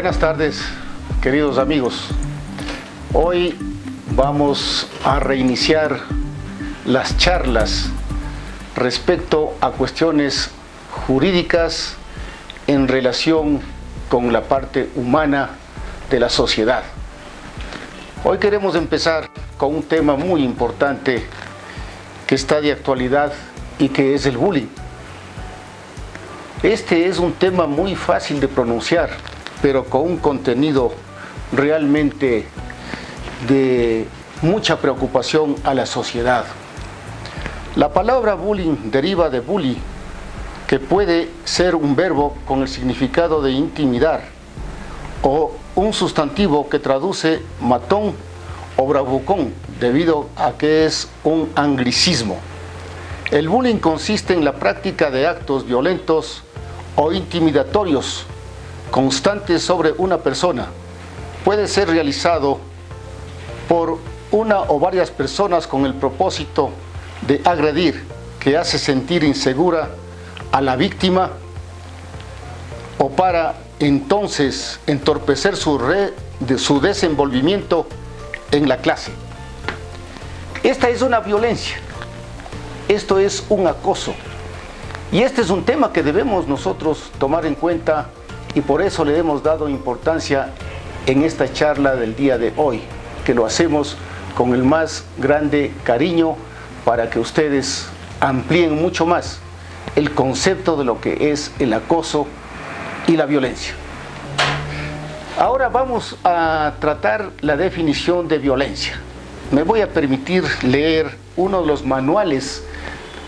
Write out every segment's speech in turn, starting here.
Buenas tardes, queridos amigos. Hoy vamos a reiniciar las charlas respecto a cuestiones jurídicas en relación con la parte humana de la sociedad. Hoy queremos empezar con un tema muy importante que está de actualidad y que es el bullying. Este es un tema muy fácil de pronunciar, pero con un contenido realmente de mucha preocupación a la sociedad. La palabra bullying deriva de bully, que puede ser un verbo con el significado de intimidar, o un sustantivo que traduce matón o bravucón, debido a que es un anglicismo. El bullying consiste en la práctica de actos violentos o intimidatorios constantes sobre una persona. Puede ser realizado por una o varias personas con el propósito de agredir, que hace sentir insegura a la víctima, o para entonces entorpecer su desenvolvimiento en la clase. Esta es una violencia, esto es un acoso, y este es un tema que debemos nosotros tomar en cuenta, y por eso le hemos dado importancia en esta charla del día de hoy, que lo hacemos con el más grande cariño para que ustedes amplíen mucho más el concepto de lo que es el acoso y la violencia. Ahora vamos a tratar la definición de violencia. Me voy a permitir leer uno de los manuales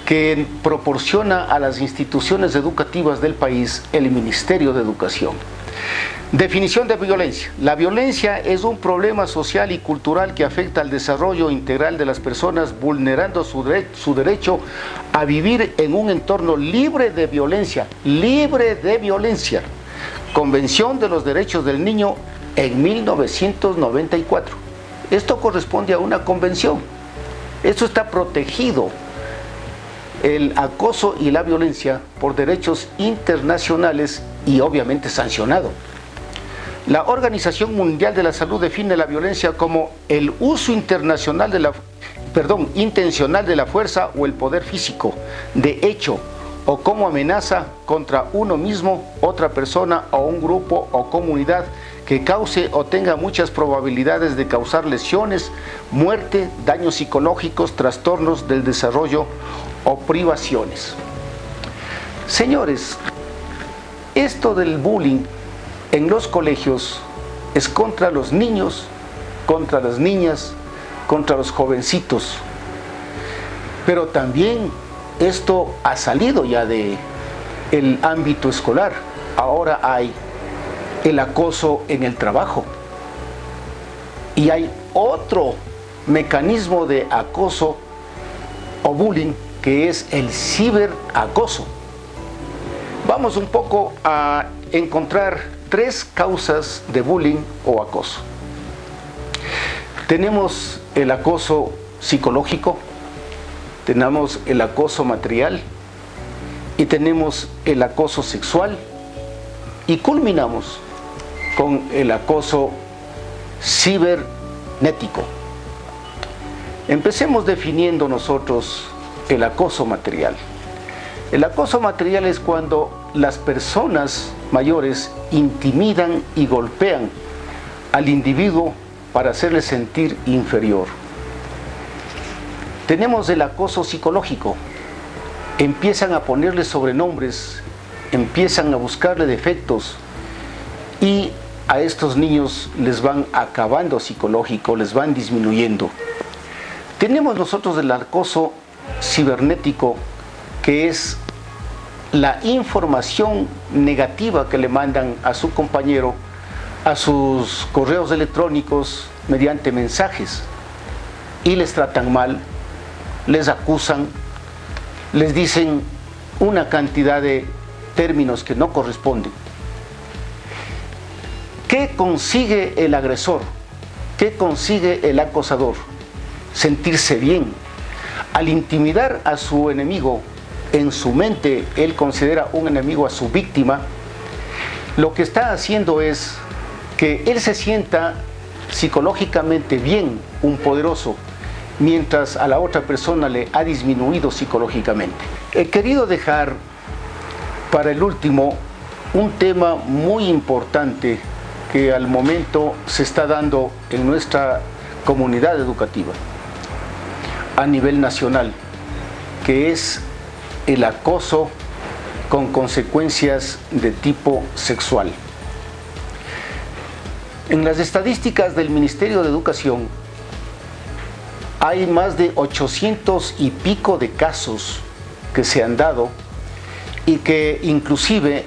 que proporciona a las instituciones educativas del país el Ministerio de Educación. Definición de violencia. La violencia es un problema social y cultural que afecta al desarrollo integral de las personas, vulnerando su derecho a vivir en un entorno libre de violencia. Libre de violencia. Convención de los Derechos del Niño en 1994. Esto corresponde a una convención. Esto está protegido, el acoso y la violencia, por derechos internacionales y obviamente sancionado. La Organización Mundial de la Salud define la violencia como el uso intencional de la fuerza o el poder físico, de hecho o como amenaza contra uno mismo, otra persona o un grupo o comunidad, que cause o tenga muchas probabilidades de causar lesiones, muerte, daños psicológicos, trastornos del desarrollo o privaciones. Señores, esto del bullying en los colegios es contra los niños, contra las niñas, contra los jovencitos. Pero también esto ha salido ya del ámbito escolar. Ahora hay el acoso en el trabajo. Y hay otro mecanismo de acoso o bullying, que es el ciberacoso. Vamos un poco a encontrar tres causas de bullying o acoso. Tenemos el acoso psicológico, tenemos el acoso material y tenemos el acoso sexual, y culminamos con el acoso cibernético. Empecemos definiendo nosotros el acoso material. El acoso material es cuando las personas mayores intimidan y golpean al individuo para hacerle sentir inferior. Tenemos el acoso psicológico. Empiezan a ponerle sobrenombres, empiezan a buscarle defectos, y a estos niños les van acabando psicológico, les van disminuyendo. Tenemos nosotros el acoso cibernético, que es la información negativa que le mandan a su compañero, a sus correos electrónicos, mediante mensajes, y les tratan mal, les acusan, les dicen una cantidad de términos que no corresponden. ¿Qué consigue el agresor? ¿Qué consigue el acosador? Sentirse bien. Al intimidar a su enemigo, en su mente él considera un enemigo a su víctima, lo que está haciendo es que él se sienta psicológicamente bien, un poderoso, mientras a la otra persona le ha disminuido psicológicamente. He querido dejar para el último un tema muy importante que al momento se está dando en nuestra comunidad educativa a nivel nacional, que es el acoso con consecuencias de tipo sexual. En las estadísticas del Ministerio de Educación hay más de 800 y pico de casos que se han dado y que inclusive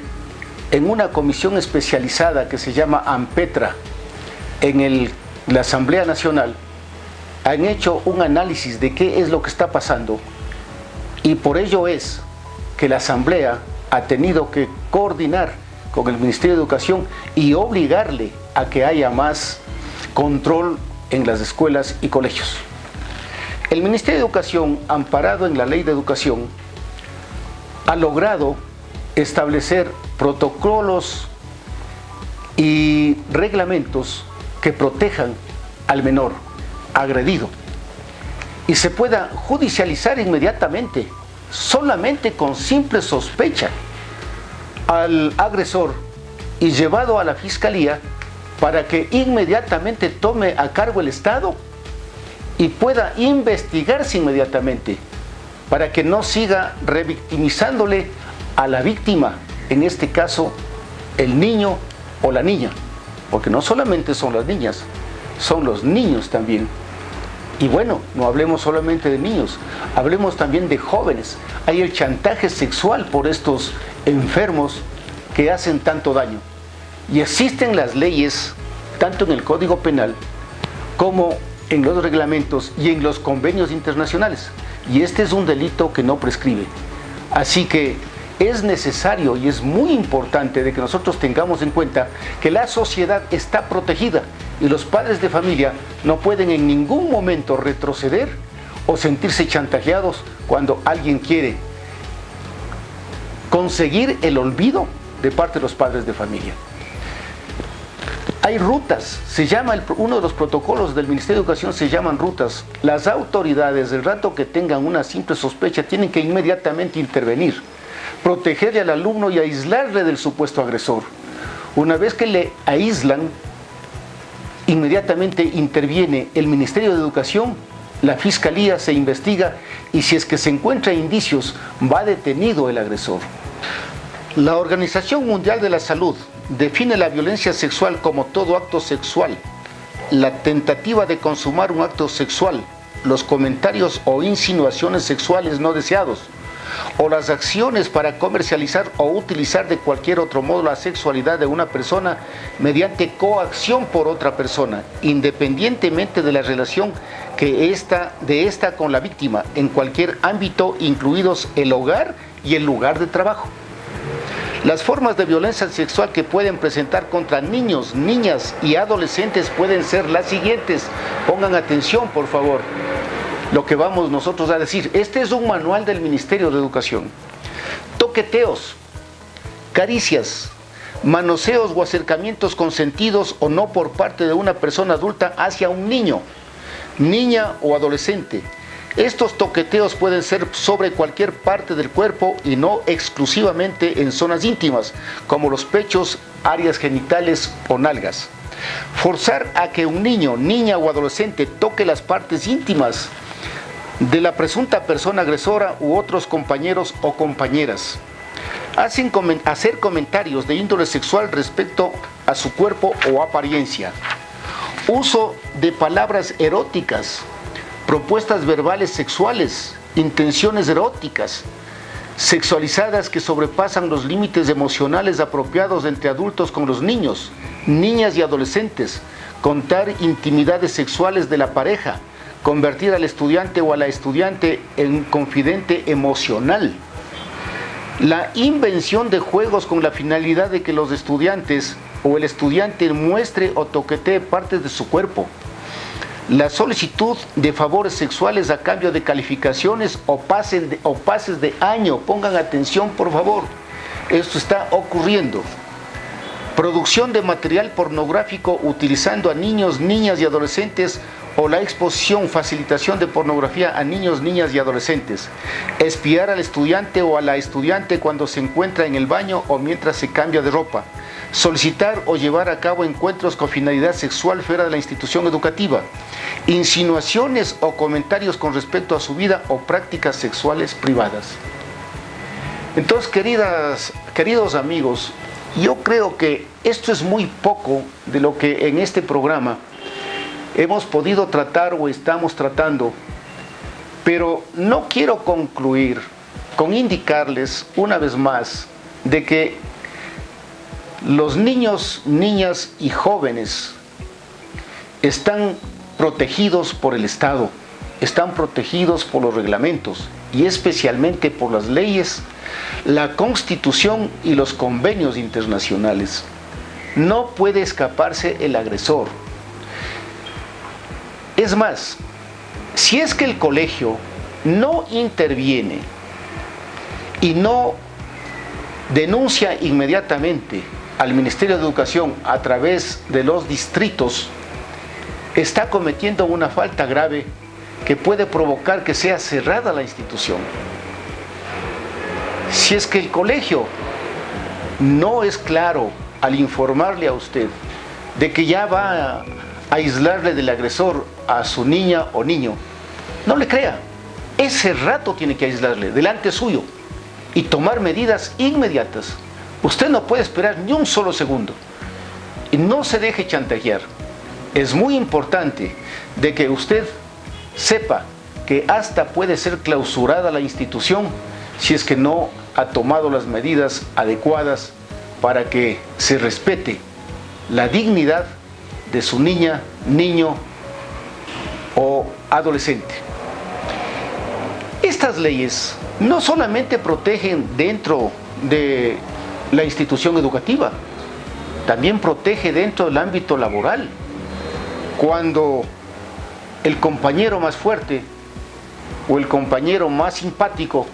en una comisión especializada que se llama ANPETRA en la Asamblea Nacional han hecho un análisis de qué es lo que está pasando, y por ello es que la Asamblea ha tenido que coordinar con el Ministerio de Educación y obligarle a que haya más control en las escuelas y colegios. El Ministerio de Educación, amparado en la Ley de Educación, ha logrado establecer protocolos y reglamentos que protejan al menor agredido y se pueda judicializar inmediatamente, solamente con simple sospecha, al agresor y llevado a la Fiscalía para que inmediatamente tome a cargo el Estado y pueda investigarse inmediatamente para que no siga revictimizándole a la víctima, en este caso el niño o la niña, porque no solamente son las niñas, son los niños también. Y bueno, no hablemos solamente de niños, hablemos también de jóvenes. Hay el chantaje sexual por estos enfermos que hacen tanto daño. Y existen las leyes, tanto en el Código Penal como en los reglamentos y en los convenios internacionales. Y este es un delito que no prescribe. Así que es necesario y es muy importante de que nosotros tengamos en cuenta que la sociedad está protegida y los padres de familia no pueden en ningún momento retroceder o sentirse chantajeados cuando alguien quiere conseguir el olvido de parte de los padres de familia. Hay rutas, uno de los protocolos del Ministerio de Educación se llaman rutas. Las autoridades, el rato que tengan una simple sospecha, tienen que inmediatamente intervenir, protegerle al alumno y aislarle del supuesto agresor. Una vez que le aíslan, inmediatamente interviene el Ministerio de Educación, la Fiscalía se investiga y si es que se encuentra indicios, va detenido el agresor. La Organización Mundial de la Salud define la violencia sexual como todo acto sexual, la tentativa de consumar un acto sexual, los comentarios o insinuaciones sexuales no deseados, o las acciones para comercializar o utilizar de cualquier otro modo la sexualidad de una persona mediante coacción por otra persona, independientemente de la relación de esta con la víctima, en cualquier ámbito, incluidos el hogar y el lugar de trabajo. Las formas de violencia sexual que pueden presentar contra niños, niñas y adolescentes pueden ser las siguientes. Pongan atención, por favor, lo que vamos nosotros a decir. Este es un manual del Ministerio de Educación. Toqueteos, caricias, manoseos o acercamientos consentidos o no por parte de una persona adulta hacia un niño, niña o adolescente. Estos toqueteos pueden ser sobre cualquier parte del cuerpo y no exclusivamente en zonas íntimas, como los pechos, áreas genitales o nalgas. Forzar a que un niño, niña o adolescente toque las partes íntimas de la presunta persona agresora u otros compañeros o compañeras. Hacer comentarios de índole sexual respecto a su cuerpo o apariencia. Uso de palabras eróticas, propuestas verbales sexuales, intenciones eróticas, sexualizadas que sobrepasan los límites emocionales apropiados entre adultos con los niños, niñas y adolescentes, contar intimidades sexuales de la pareja, convertir al estudiante o a la estudiante en confidente emocional. La invención de juegos con la finalidad de que los estudiantes o el estudiante muestre o toquetee partes de su cuerpo. La solicitud de favores sexuales a cambio de calificaciones o pases de año. Pongan atención, por favor. Esto está ocurriendo. producción de material pornográfico utilizando a niños, niñas y adolescentes o la exposición, facilitación de pornografía a niños, niñas y adolescentes, espiar al estudiante o a la estudiante cuando se encuentra en el baño o mientras se cambia de ropa, solicitar o llevar a cabo encuentros con finalidad sexual fuera de la institución educativa, insinuaciones o comentarios con respecto a su vida o prácticas sexuales privadas. Entonces, queridos amigos, yo creo que esto es muy poco de lo que en este programa hemos podido tratar o estamos tratando, pero no quiero concluir con indicarles una vez más de que los niños, niñas y jóvenes están protegidos por el Estado, están protegidos por los reglamentos y especialmente por las leyes, la Constitución y los convenios internacionales. No puede escaparse el agresor. Es más, si es que el colegio no interviene y no denuncia inmediatamente al Ministerio de Educación a través de los distritos, está cometiendo una falta grave que puede provocar que sea cerrada la institución. Si es que el colegio no es claro al informarle a usted de que ya va a aislarle del agresor a su niña o niño, no le crea. Ese rato tiene que aislarle delante suyo y tomar medidas inmediatas. Usted no puede esperar ni un solo segundo y no se deje chantajear. Es muy importante de que usted sepa que hasta puede ser clausurada la institución si es que no ha tomado las medidas adecuadas para que se respete la dignidad de su niña, niño o adolescente. Estas leyes no solamente protegen dentro de la institución educativa, también protege dentro del ámbito laboral. Cuando el compañero más fuerte o el compañero más simpático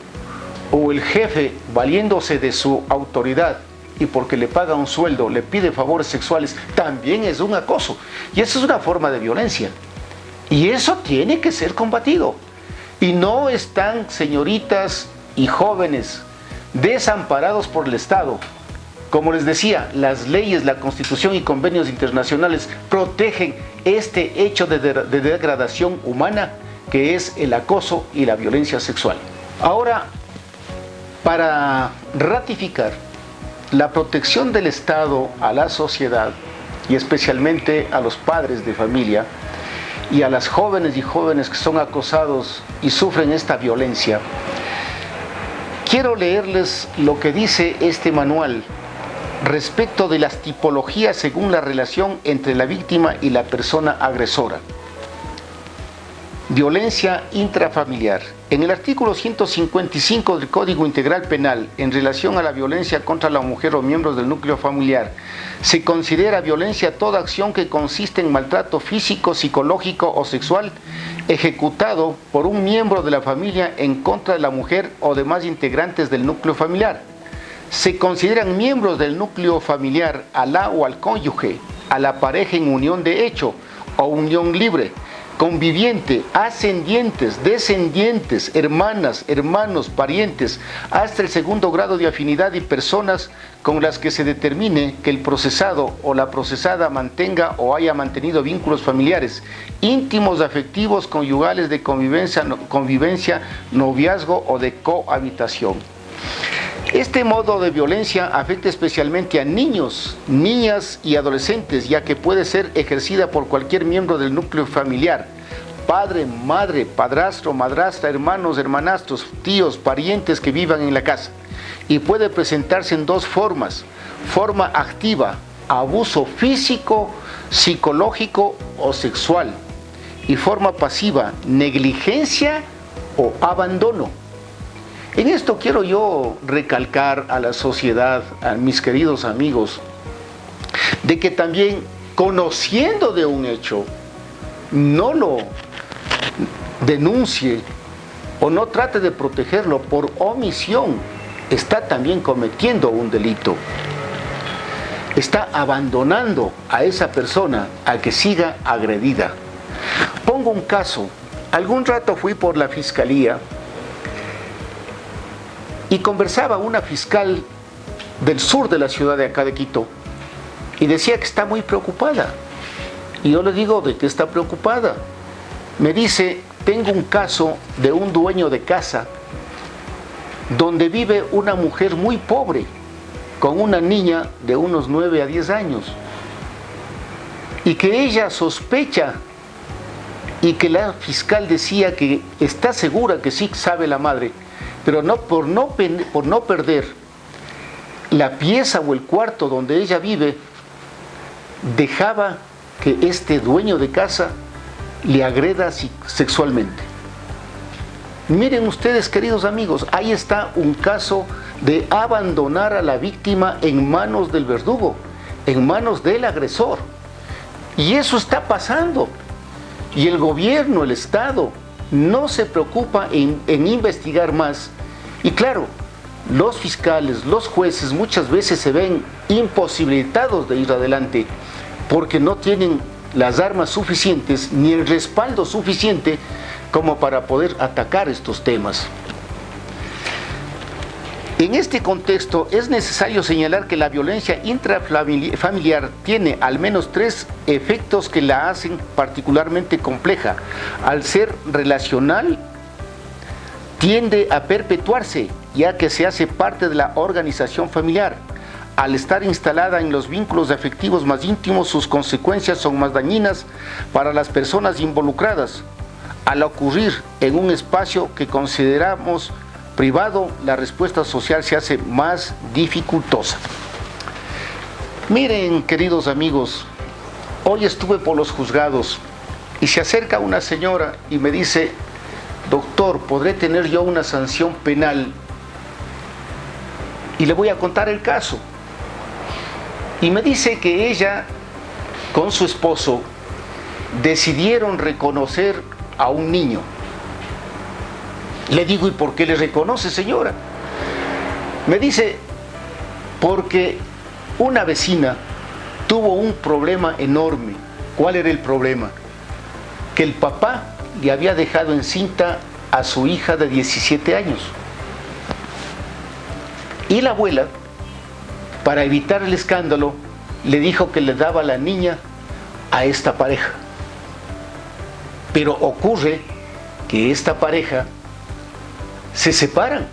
o el jefe, valiéndose de su autoridad y porque le paga un sueldo, le pide favores sexuales, también es un acoso. Y eso es una forma de violencia. Y eso tiene que ser combatido. Y no están señoritas y jóvenes desamparados por el Estado. Como les decía, las leyes, la Constitución y convenios internacionales protegen este hecho de degradación humana que es el acoso y la violencia sexual. Ahora, para ratificar la protección del Estado a la sociedad y especialmente a los padres de familia y a las jóvenes y jóvenes que son acosados y sufren esta violencia, quiero leerles lo que dice este manual respecto de las tipologías según la relación entre la víctima y la persona agresora. Violencia intrafamiliar. En el artículo 155 del Código Integral Penal, en relación a la violencia contra la mujer o miembros del núcleo familiar, se considera violencia toda acción que consiste en maltrato físico, psicológico o sexual ejecutado por un miembro de la familia en contra de la mujer o demás integrantes del núcleo familiar. Se consideran miembros del núcleo familiar a la o al cónyuge, a la pareja en unión de hecho o unión libre, conviviente, ascendientes, descendientes, hermanas, hermanos, parientes, hasta el segundo grado de afinidad y personas con las que se determine que el procesado o la procesada mantenga o haya mantenido vínculos familiares, íntimos, afectivos, conyugales, de convivencia, noviazgo o de cohabitación. Este modo de violencia afecta especialmente a niños, niñas y adolescentes, ya que puede ser ejercida por cualquier miembro del núcleo familiar: padre, madre, padrastro, madrastra, hermanos, hermanastros, tíos, parientes que vivan en la casa. Y puede presentarse en dos formas: forma activa, abuso físico, psicológico o sexual, y forma pasiva, negligencia o abandono. En esto quiero yo recalcar a la sociedad, a mis queridos amigos, de que también, conociendo de un hecho, no lo denuncie o no trate de protegerlo por omisión, está también cometiendo un delito. está abandonando a esa persona a que siga agredida. Pongo un caso. Algún rato fui por la fiscalía y conversaba una fiscal del sur de la ciudad de acá de Quito y decía que está muy preocupada. Y yo le digo, ¿de qué está preocupada? Me dice, tengo un caso de un dueño de casa donde vive una mujer muy pobre con una niña de unos 9 a 10 años y que ella sospecha y que la fiscal decía que está segura que sí sabe la madre, pero por no perder la pieza o el cuarto donde ella vive, dejaba que este dueño de casa le agreda sexualmente. Miren ustedes, queridos amigos, ahí está un caso de abandonar a la víctima en manos del verdugo, en manos del agresor. Y eso está pasando. Y el gobierno, el Estado, no se preocupa en investigar más. Y claro, los fiscales, los jueces muchas veces se ven imposibilitados de ir adelante porque no tienen las armas suficientes ni el respaldo suficiente como para poder atacar estos temas. En este contexto es necesario señalar que la violencia intrafamiliar tiene al menos 3 efectos que la hacen particularmente compleja. Al ser relacional, tiende a perpetuarse, ya que se hace parte de la organización familiar. Al estar instalada en los vínculos afectivos más íntimos, sus consecuencias son más dañinas para las personas involucradas. Al ocurrir en un espacio que consideramos privado, la respuesta social se hace más dificultosa. Miren, queridos amigos, hoy estuve por los juzgados y se acerca una señora y me dice, doctor, ¿podré tener yo una sanción penal? Y le voy a contar el caso. Y me dice que ella, con su esposo, decidieron reconocer a un niño. Le digo, ¿y por qué le reconoce, señora? Me dice, porque una vecina tuvo un problema enorme. ¿Cuál era el problema? Que el papá le había dejado encinta a su hija de 17 años. Y la abuela, para evitar el escándalo, le dijo que le daba la niña a esta pareja. Pero ocurre que esta pareja se separan.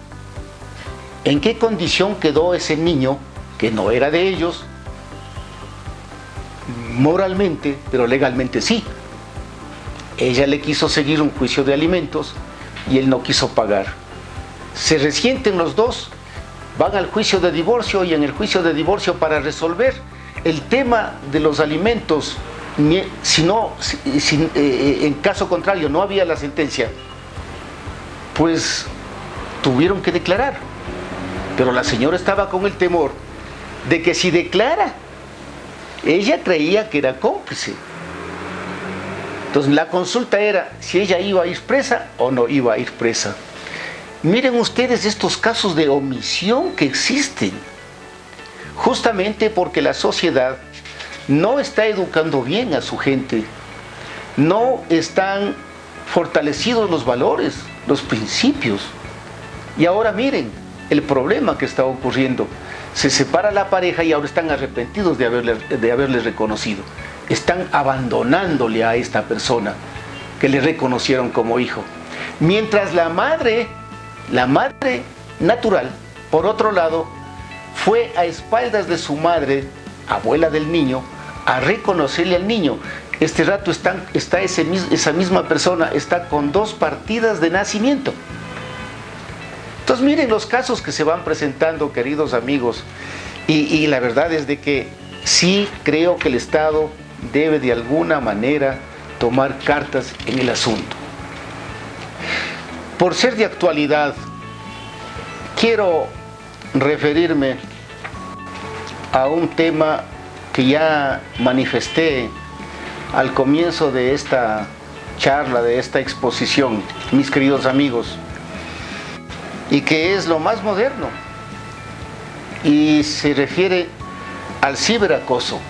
¿En qué condición quedó ese niño que no era de ellos? Moralmente, pero legalmente sí. Ella le quiso seguir un juicio de alimentos y él no quiso pagar. Se resienten los dos, van al juicio de divorcio y en el juicio de divorcio, para resolver el tema de los alimentos, en caso contrario no había la sentencia, pues tuvieron que declarar. Pero la señora estaba con el temor de que si declara, ella creía que era cómplice. Entonces la consulta era si ella iba a ir presa o no iba a ir presa. Miren ustedes estos casos de omisión que existen, justamente porque la sociedad no está educando bien a su gente, no están fortalecidos los valores, los principios. Y ahora miren el problema que está ocurriendo. Se separa la pareja y ahora están arrepentidos de haberles reconocido. Están abandonándole a esta persona que le reconocieron como hijo. Mientras la madre natural, por otro lado, fue a espaldas de su madre, abuela del niño, a reconocerle al niño. Este rato esa misma persona está con 2 partidas de nacimiento. Entonces miren los casos que se van presentando, queridos amigos, y la verdad es de que sí creo que el Estado debe de alguna manera tomar cartas en el asunto. Por ser de actualidad, quiero referirme a un tema que ya manifesté al comienzo de esta charla, de esta exposición, mis queridos amigos, y que es lo más moderno y se refiere al ciberacoso.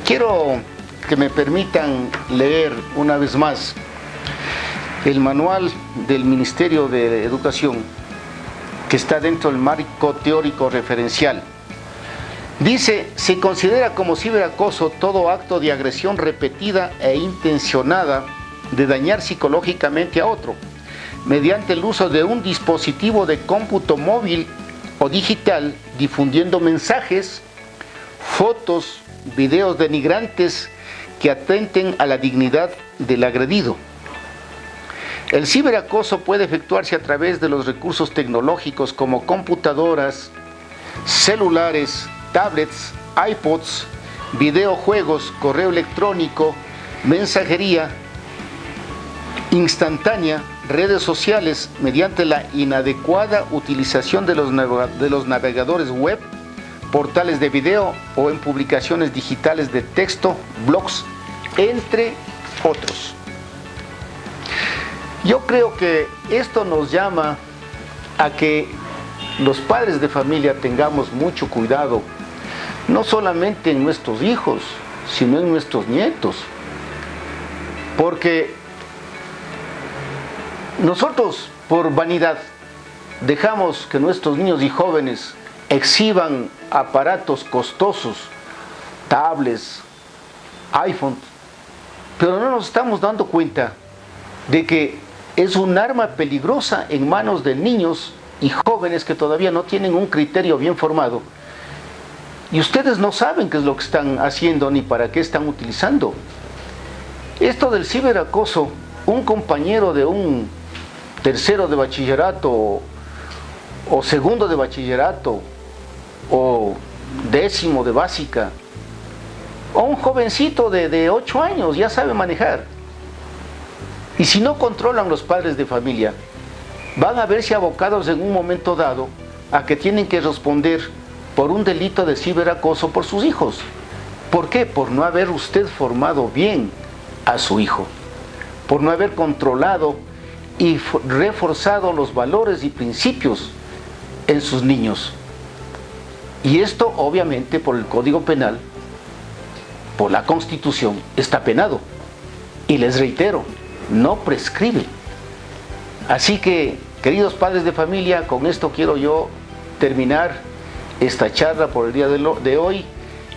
Quiero que me permitan leer una vez más el manual del Ministerio de Educación, que está dentro del marco teórico referencial. Dice: se considera como ciberacoso todo acto de agresión repetida e intencionada de dañar psicológicamente a otro, mediante el uso de un dispositivo de cómputo móvil o digital, difundiendo mensajes, fotos, videos denigrantes que atenten a la dignidad del agredido. El ciberacoso puede efectuarse a través de los recursos tecnológicos como computadoras, celulares, tablets, iPods, videojuegos, correo electrónico, mensajería instantánea, redes sociales, mediante la inadecuada utilización de los navegadores web, portales de video o en publicaciones digitales de texto, blogs, entre otros. Yo creo que esto nos llama a que los padres de familia tengamos mucho cuidado, no solamente en nuestros hijos, sino en nuestros nietos, porque nosotros, por vanidad, dejamos que nuestros niños y jóvenes exhiban aparatos costosos, tablets, iPhone, pero no nos estamos dando cuenta de que es un arma peligrosa en manos de niños y jóvenes que todavía no tienen un criterio bien formado. Y ustedes no saben qué es lo que están haciendo ni para qué están utilizando. Esto del ciberacoso, un compañero de un tercero de bachillerato o segundo de bachillerato o décimo de básica, o un jovencito de 8 años ya sabe manejar. Y si no controlan los padres de familia, van a verse abocados en un momento dado a que tienen que responder por un delito de ciberacoso por sus hijos. ¿Por qué? Por no haber usted formado bien a su hijo, por no haber controlado y reforzado los valores y principios en sus niños. Y esto, obviamente, por el Código Penal, por la Constitución, está penado. Y les reitero, no prescribe. Así que, queridos padres de familia, con esto quiero yo terminar esta charla por el día de hoy.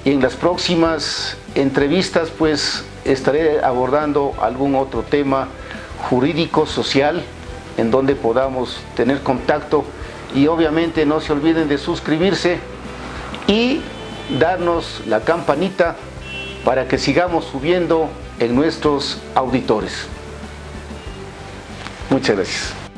Y en las próximas entrevistas, pues, estaré abordando algún otro tema jurídico, social, en donde podamos tener contacto. Y obviamente no se olviden de suscribirse y darnos la campanita para que sigamos subiendo en nuestros auditores. Muchas gracias.